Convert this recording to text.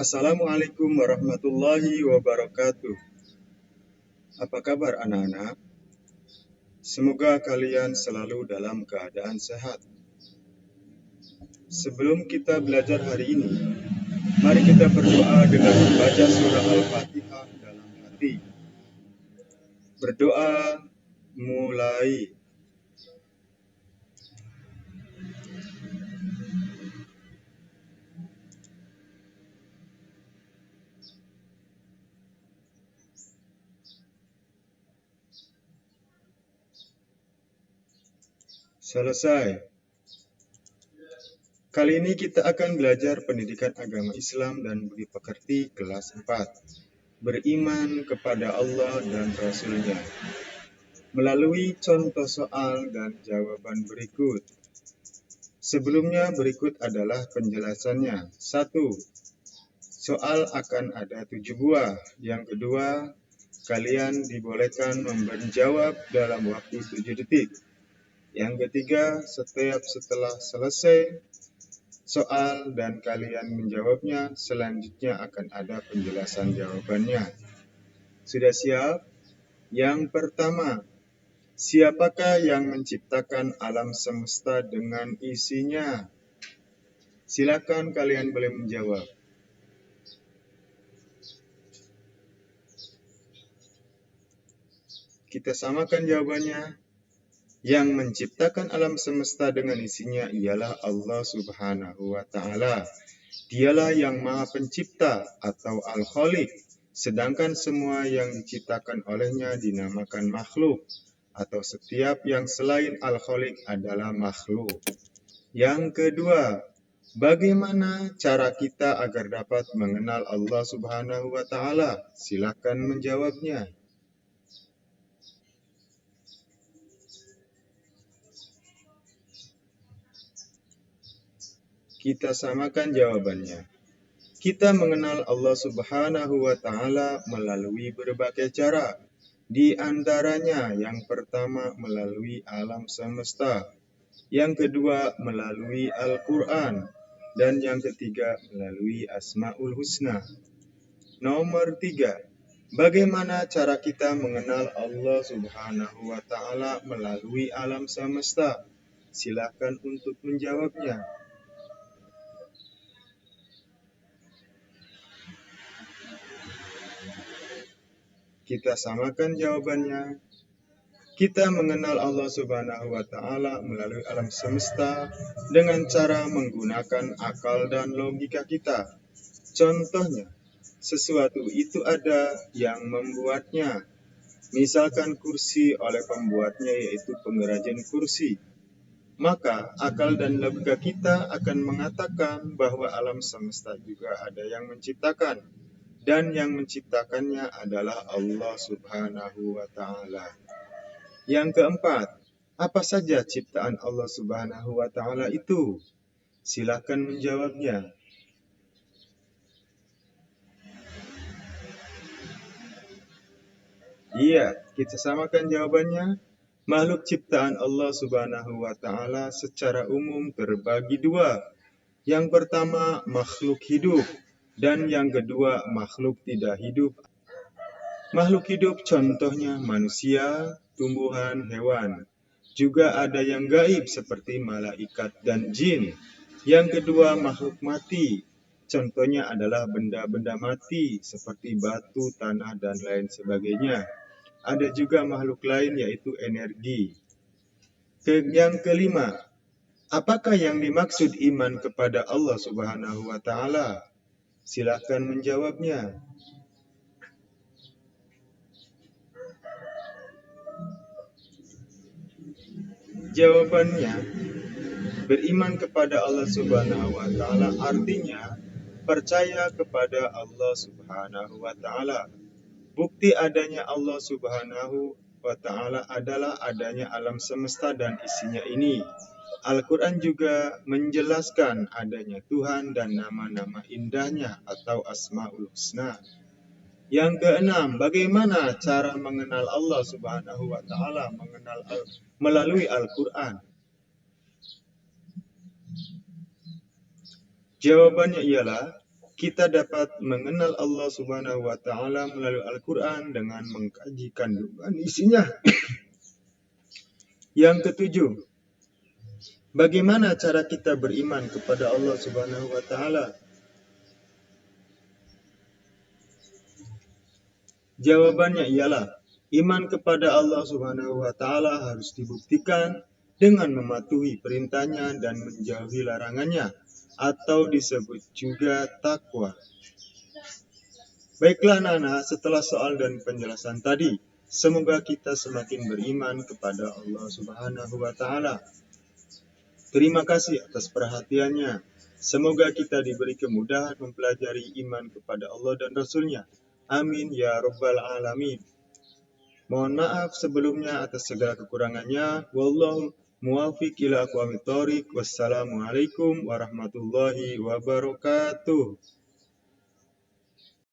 Assalamualaikum warahmatullahi wabarakatuh. Apa kabar anak-anak? Semoga kalian selalu dalam keadaan sehat. Sebelum kita belajar hari ini, mari kita berdoa dengan membaca surah Al-Fatihah dalam hati. Berdoa mulai. Selesai. Kali ini kita akan belajar pendidikan agama Islam dan budi pekerti kelas 4. Beriman kepada Allah dan Rasul-Nya. Melalui contoh soal dan jawaban berikut. Sebelumnya berikut adalah penjelasannya. 1. Soal akan ada 7 buah. Yang kedua, kalian dibolehkan menjawab dalam waktu 7 detik. Yang ketiga, setelah selesai soal dan kalian menjawabnya, selanjutnya akan ada penjelasan jawabannya. Sudah siap? Yang pertama, siapakah yang menciptakan alam semesta dengan isinya? Silakan kalian boleh menjawab. Kita samakan jawabannya. Yang menciptakan alam semesta dengan isinya ialah Allah Subhanahu wa Ta'ala. Dialah yang Maha Pencipta atau Al-Khaliq, sedangkan semua yang diciptakan olehnya dinamakan makhluk, atau setiap yang selain Al-Khaliq adalah makhluk. Yang kedua, bagaimana cara kita agar dapat mengenal Allah Subhanahu wa Ta'ala? Silakan menjawabnya. Kita samakan jawabannya. Kita mengenal Allah Subhanahu wa Ta'ala melalui berbagai cara. Di antaranya, yang pertama melalui alam semesta, yang kedua melalui Al-Quran, dan yang ketiga melalui Asma'ul Husna. Nomor 3, bagaimana cara kita mengenal Allah Subhanahu wa Ta'ala melalui alam semesta? Silakan untuk menjawabnya. Kita samakan jawabannya. Kita mengenal Allah Subhanahu wa Ta'ala melalui alam semesta dengan cara menggunakan akal dan logika kita. Contohnya, sesuatu itu ada yang membuatnya. Misalkan kursi oleh pembuatnya, yaitu pengrajin kursi. Maka akal dan logika kita akan mengatakan bahwa alam semesta juga ada yang menciptakan. Dan yang menciptakannya adalah Allah Subhanahu wa Ta'ala. Yang keempat, apa saja ciptaan Allah Subhanahu wa Ta'ala itu? Silakan menjawabnya. Iya, kita samakan jawabannya. Makhluk ciptaan Allah Subhanahu wa Ta'ala secara umum terbagi dua. Yang pertama, makhluk hidup, dan yang kedua, makhluk tidak hidup. Makhluk hidup contohnya manusia, tumbuhan, hewan. Juga ada yang gaib seperti malaikat dan jin. Yang kedua, makhluk mati. Contohnya adalah benda-benda mati seperti batu, tanah, dan lain sebagainya. Ada juga makhluk lain yaitu energi. Yang kelima, apakah yang dimaksud iman kepada Allah Subhanahu wa Ta'ala? Silakan menjawabnya. Jawabannya, beriman kepada Allah Subhanahu wa Ta'ala artinya percaya kepada Allah Subhanahu wa Ta'ala. Bukti adanya Allah Subhanahu wa Ta'ala adalah adanya alam semesta dan isinya ini. Al-Quran juga menjelaskan adanya Tuhan dan nama-nama indahnya atau Asma'ul Husna. Yang keenam, bagaimana cara mengenal Allah Subhanahu wa Ta'ala melalui Al-Quran? Jawabannya ialah kita dapat mengenal Allah Subhanahu wa taala melalui Al-Qur'an dengan mengkaji kandungan isinya. Yang ketujuh, bagaimana cara kita beriman kepada Allah Subhanahu wa taala? Jawabannya ialah iman kepada Allah Subhanahu wa taala harus dibuktikan dengan mematuhi perintahnya dan menjauhi larangannya, atau disebut juga takwa. Baiklah anak-anak, setelah soal dan penjelasan tadi, semoga kita semakin beriman kepada Allah Subhanahu wa taala. Terima kasih atas perhatiannya. Semoga kita diberi kemudahan mempelajari iman kepada Allah dan Rasul-Nya. Amin ya rabbal alamin. Mohon maaf sebelumnya atas segala kekurangannya. Wallahu muwaffiq ila aqwamit thoriq. Wassalamualaikum warahmatullahi wabarakatuh.